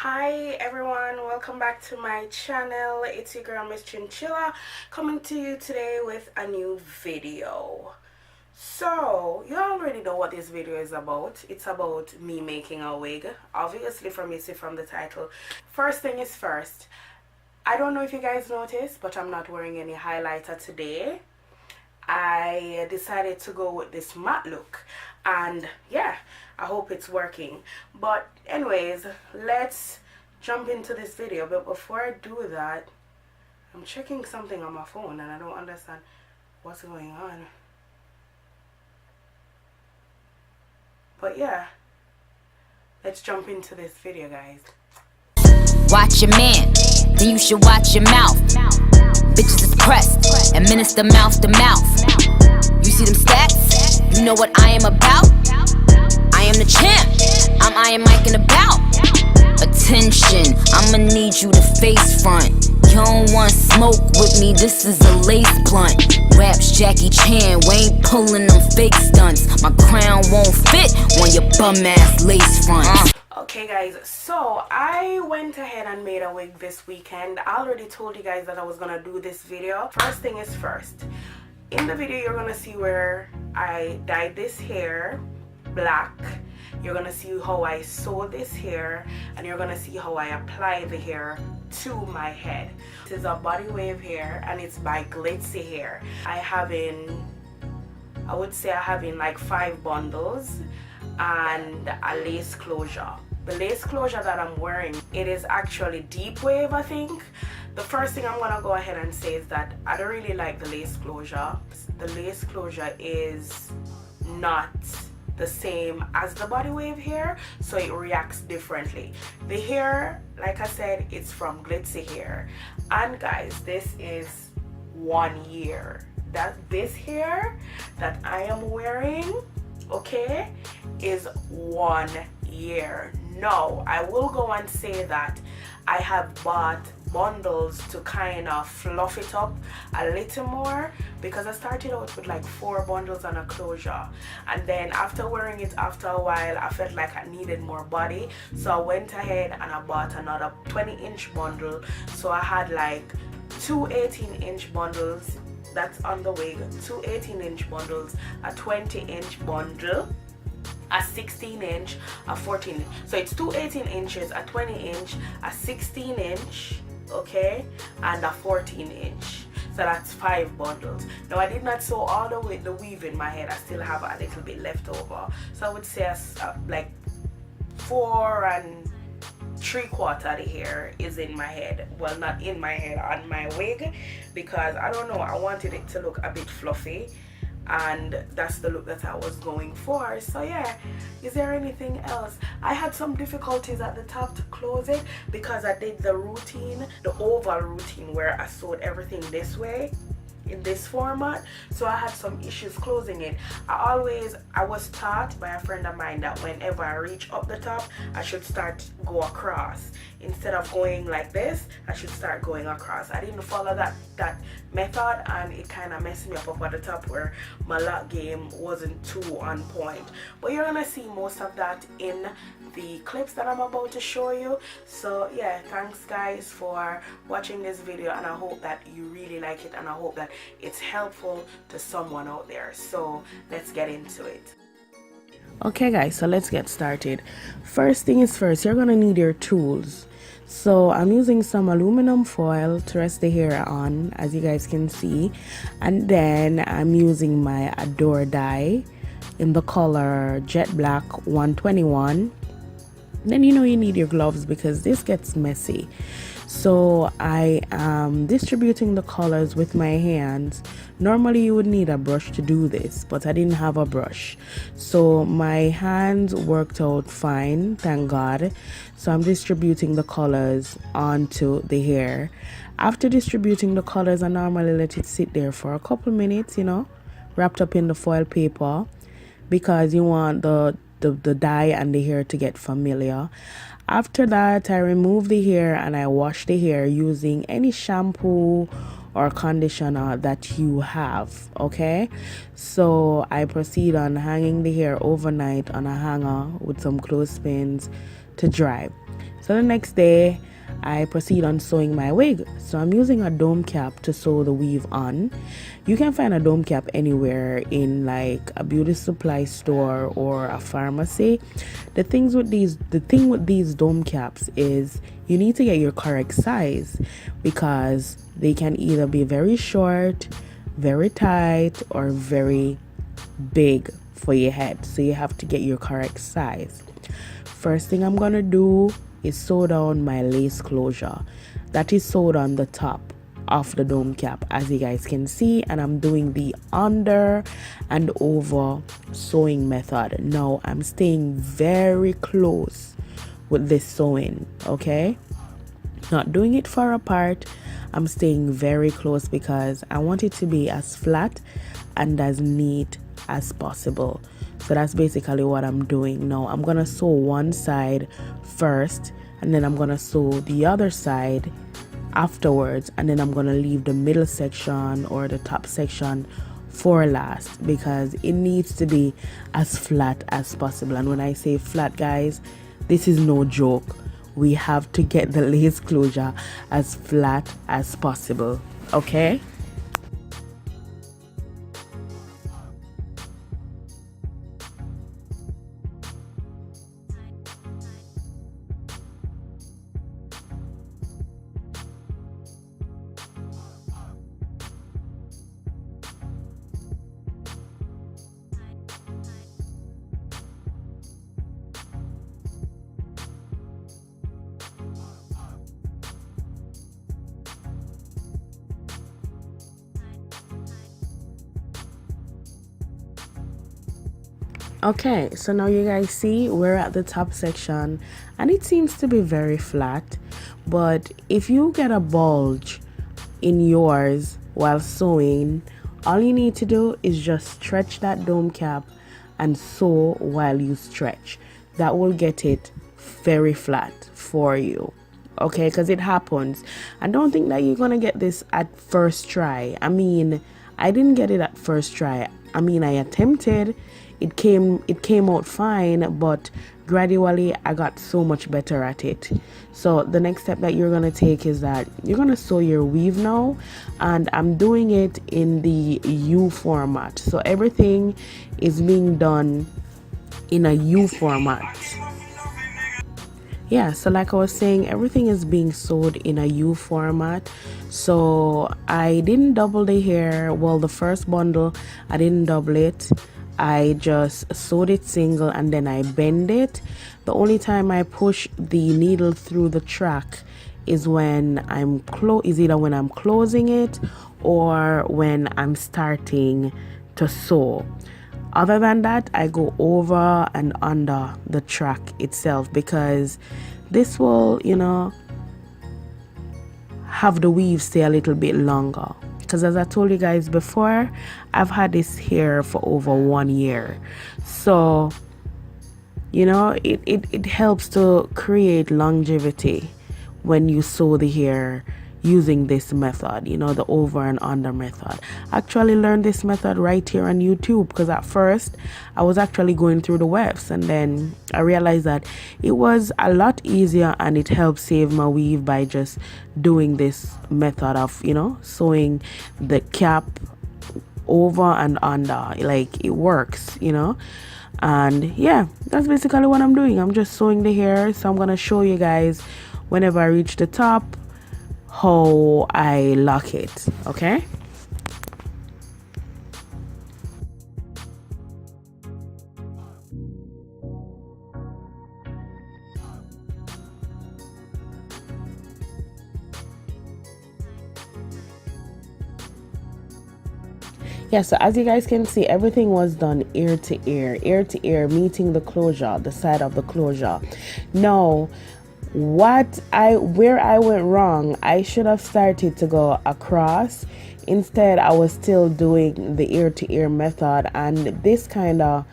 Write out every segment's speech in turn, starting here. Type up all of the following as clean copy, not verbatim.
Hi everyone, welcome back to my channel. It's your girl Miss Chinchilla coming to you today with a new video. So you already know what this video is about. It's about me making a wig, obviously, from you see from the title. First thing is first, I don't know if you guys noticed, but I'm not wearing any highlighter today. I decided to go with this matte look, and yeah, I hope it's working. But anyways, let's jump into this video. But before I do that, I'm checking something on my phone and I don't understand what's going on. But yeah, let's jump into this video, guys. Watch your man, then you should watch your mouth. Bitches is pressed, administer mouth to mouth. You see them stats? You know what I am about? I am the champ, I'm Iron Mike and about. Attention, I'ma need you to face front. You don't want smoke with me, this is a lace blunt. Raps Jackie Chan, we ain't pulling them fake stunts. My crown won't fit on your bum ass lace front. Okay guys, so I went ahead and made a wig this weekend. I already told you guys that I was gonna do this video. First thing is first, in the video you're gonna see where I dyed this hair black. You're gonna see how I sew this hair, and you're gonna see how I apply the hair to my head. This is a body wave hair and it's by Glitzy Hair. I would say I have in like 5 bundles and a lace closure. The lace closure that I'm wearing, it is actually deep wave, I think. The first thing I'm gonna go ahead and say is that I don't really like the lace closure. The lace closure is not the same as the body wave hair, so it reacts differently. The hair, like I said, it's from Glitzy Hair, and guys, this is 1 year. This hair that I am wearing, okay, is 1 year. No, I will go and say that I have bought bundles to kind of fluff it up a little more, because I started out with like 4 bundles and a closure, and then after wearing it after a while I felt like I needed more body, so I went ahead and I bought another 20-inch bundle. So I had like 2 18-inch bundles that's on the wig, 2 18-inch bundles, a 20-inch bundle, a 16-inch, a 14-inch. So it's 2 18 inches, a 20-inch, a 16-inch, okay, and a 14-inch. So that's 5 bundles. Now I did not sew all the way the weave in my head. I still have a little bit left over. So I would say like 4 3/4 of the hair is in my head. Well, not in my head, on my wig, because I don't know, I wanted it to look a bit fluffy, and that's the look that I was going for. So yeah, is there anything else? I had some difficulties at the top to close it because I did the routine, the oval routine, where I sewed everything this way in this format, so I had some issues closing it. I was taught by a friend of mine that whenever I reach up the top, I should go across. Instead of going like this, I should start going across. I didn't follow that method, and it kind of messed me up at the top where my lock game wasn't too on point. But you're gonna see most of that in the clips that I'm about to show you. So yeah, thanks guys for watching this video, and I hope that you really like it, and I hope that it's helpful to someone out there. So let's get into it. Okay guys, so let's get started. First thing is first, you're gonna need your tools. So I'm using some aluminum foil to rest the hair on, as you guys can see, and then I'm using my Adore die in the color Jet Black 121. Then you know you need your gloves because this gets messy. So I am distributing the colors with my hands. Normally you would need a brush to do this, but I didn't have a brush, so my hands worked out fine, thank God. So I'm distributing the colors onto the hair. After distributing the colors, I normally let it sit there for a couple minutes, you know, wrapped up in the foil paper, because you want the dye and the hair to get familiar. After that, I remove the hair and I wash the hair using any shampoo or conditioner that you have. Okay, so I proceed on hanging the hair overnight on a hanger with some clothespins to dry. So the next day I proceed on sewing my wig. So I'm using a dome cap to sew the weave on. You can find a dome cap anywhere in like a beauty supply store or a pharmacy. The thing with these dome caps is you need to get your correct size, because they can either be very short, very tight, or very big for your head. So you have to get your correct size. First thing I'm gonna do is sew down my lace closure that is sewed on the top of the dome cap, as you guys can see, and I'm doing the under and over sewing method. Now I'm staying very close with this sewing, okay? Not doing it far apart. I'm staying very close because I want it to be as flat and as neat as possible. So that's basically what I'm doing. Now I'm gonna sew one side first, and then I'm gonna sew the other side afterwards, and then I'm gonna leave the middle section or the top section for last, because it needs to be as flat as possible. And when I say flat, guys, this is no joke. We have to get the lace closure as flat as possible, okay? Okay, so now you guys see we're at the top section and it seems to be very flat, but if you get a bulge in yours while sewing, all you need to do is just stretch that dome cap and sew while you stretch. That will get it very flat for you, okay? Because it happens. And don't think that you're gonna get this at first try. I mean, I didn't get it at first try. I mean, I attempted. It came out fine, but gradually I got so much better at it. So the next step that you're gonna take is that you're gonna sew your weave now, and I'm doing it in the U format. So everything is being done in a U format. Yeah, so like I was saying, everything is being sewed in a U format. So I didn't double the hair. Well, the first bundle I didn't double it. I just sewed it single and then I bend it. The only time I push the needle through the track is when either when I'm closing it or when I'm starting to sew. Other than that, I go over and under the track itself, because this will, have the weave stay a little bit longer. Because as I told you guys before, I've had this hair for over 1 year. So, it helps to create longevity when you sew the hair using this method, the over and under method. I actually learned this method right here on YouTube, because at first I was actually going through the webs, and then I realized that it was a lot easier and it helped save my weave by just doing this method of sewing the cap over and under. Like, it works, and yeah, that's basically what I'm doing. I'm just sewing the hair. So I'm gonna show you guys whenever I reach the top how I lock it, okay? Yeah, so as you guys can see, everything was done ear to ear, meeting the closure, the side of the closure. Now, where I went wrong, I should have started to go across. Instead, I was still doing the ear to ear method, and this kind of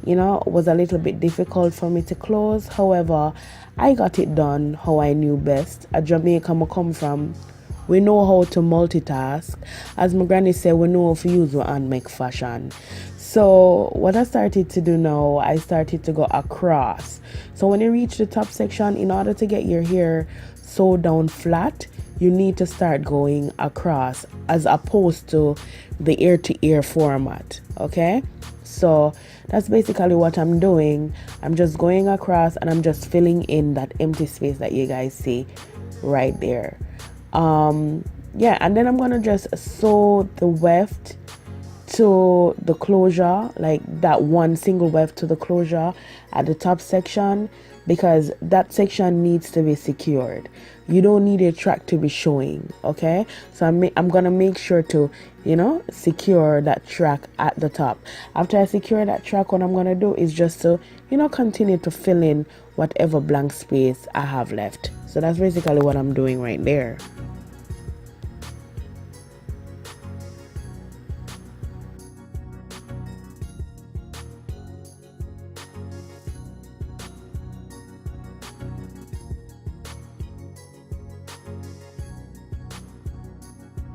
was a little bit difficult for me to close. However, I got it done how I knew best. At Jamaica I come from, we know how to multitask. As my granny said, we know how to use our hand make fashion. So what I started to do now, I started to go across. So when you reach the top section, in order to get your hair sewed down flat, you need to start going across as opposed to the ear to ear format. Okay, so that's basically what I'm doing. I'm just going across and I'm just filling in that empty space that you guys see right there. Yeah, and then I'm gonna just sew the weft to the closure, like that one single weft to the closure at the top section, because that section needs to be secured. You don't need a track to be showing. Okay, so I'm gonna make sure to, you know, secure that track at the top. After I secure that track, what I'm gonna do is just to, you know, continue to fill in whatever blank space I have left. So that's basically what I'm doing right there.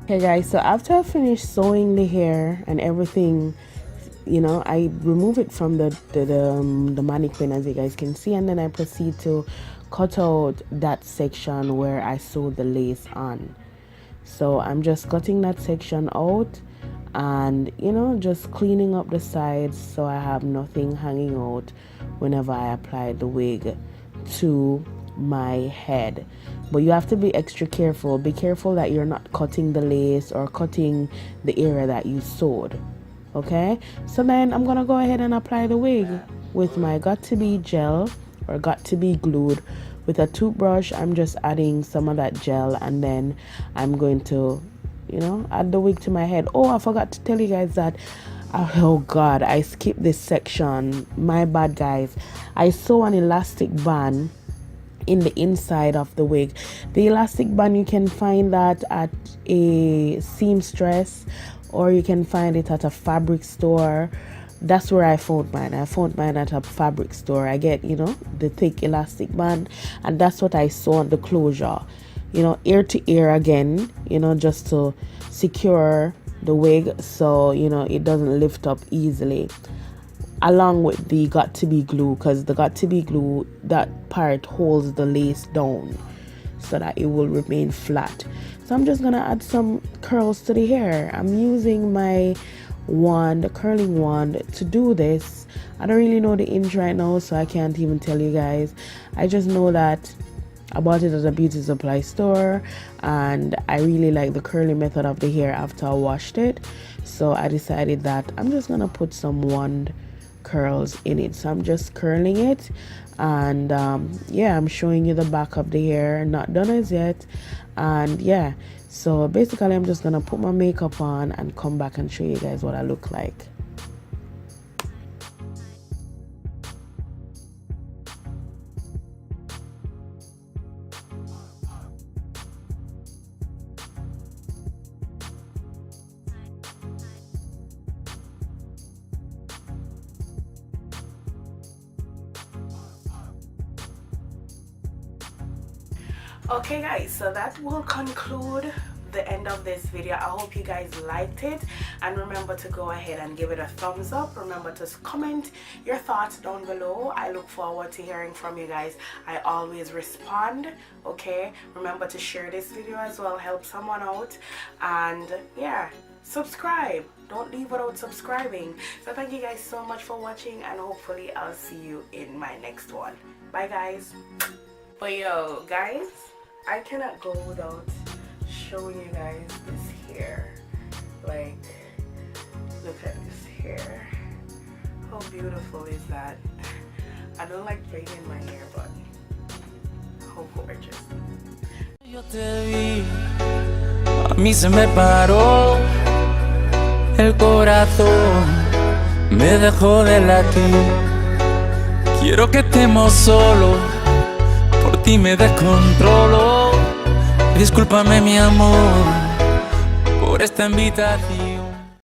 Okay guys, so after I finish sewing the hair and everything, you know, I remove it from the mannequin, as you guys can see, and then I proceed to cut out that section where I sewed the lace on. So I'm just cutting that section out and, you know, just cleaning up the sides so I have nothing hanging out whenever I apply the wig to my head. But you have to be extra careful. Be careful that you're not cutting the lace or cutting the area that you sewed. Okay, so then I'm gonna go ahead and apply the wig with my got to be gel or got to be glued. With a toothbrush, I'm just adding some of that gel, and then I'm going to, you know, add the wig to my head. Oh, I forgot to tell you guys that, oh god, I skipped this section. My bad, guys. I sew an elastic band in the inside of the wig. The elastic band, you can find that at a seamstress, or you can find it at a fabric store. That's where I found mine. I found mine at a fabric store. I get, you know, the thick elastic band, and that's what I sew on the closure, you know, ear to ear again, you know, just to secure the wig so, you know, it doesn't lift up easily, along with the got to be glue, because the got to be glue, that part holds the lace down so that it will remain flat. So I'm just gonna add some curls to the hair. I'm using my wand, the curling wand, to do this. I don't really know the inch right now, so I can't even tell you guys. I just know that I bought it at a beauty supply store, and I really like the curling method of the hair after I washed it. So I decided that I'm just gonna put some wand curls in it. So I'm just curling it, and yeah, I'm showing you the back of the hair, not done as yet. And yeah, so basically I'm just gonna put my makeup on and come back and show you guys what I look like. Okay guys, so that will conclude the end of this video. I hope you guys liked it, and remember to go ahead and give it a thumbs up. Remember to comment your thoughts down below. I look forward to hearing from you guys. I always respond. Okay, remember to share this video as well, help someone out, and yeah, subscribe. Don't leave without subscribing. So thank you guys so much for watching, and hopefully I'll see you in my next one. Bye guys. But yo guys, I cannot go without showing you guys this hair. Like, look at this hair. How beautiful is that? I don't like braiding my hair, but how gorgeous. Yo te vi, a mí se me paró el corazón, me dejó de latir. Quiero que estemos solos, por ti me descontrolo. Discúlpame mi amor por esta invitación.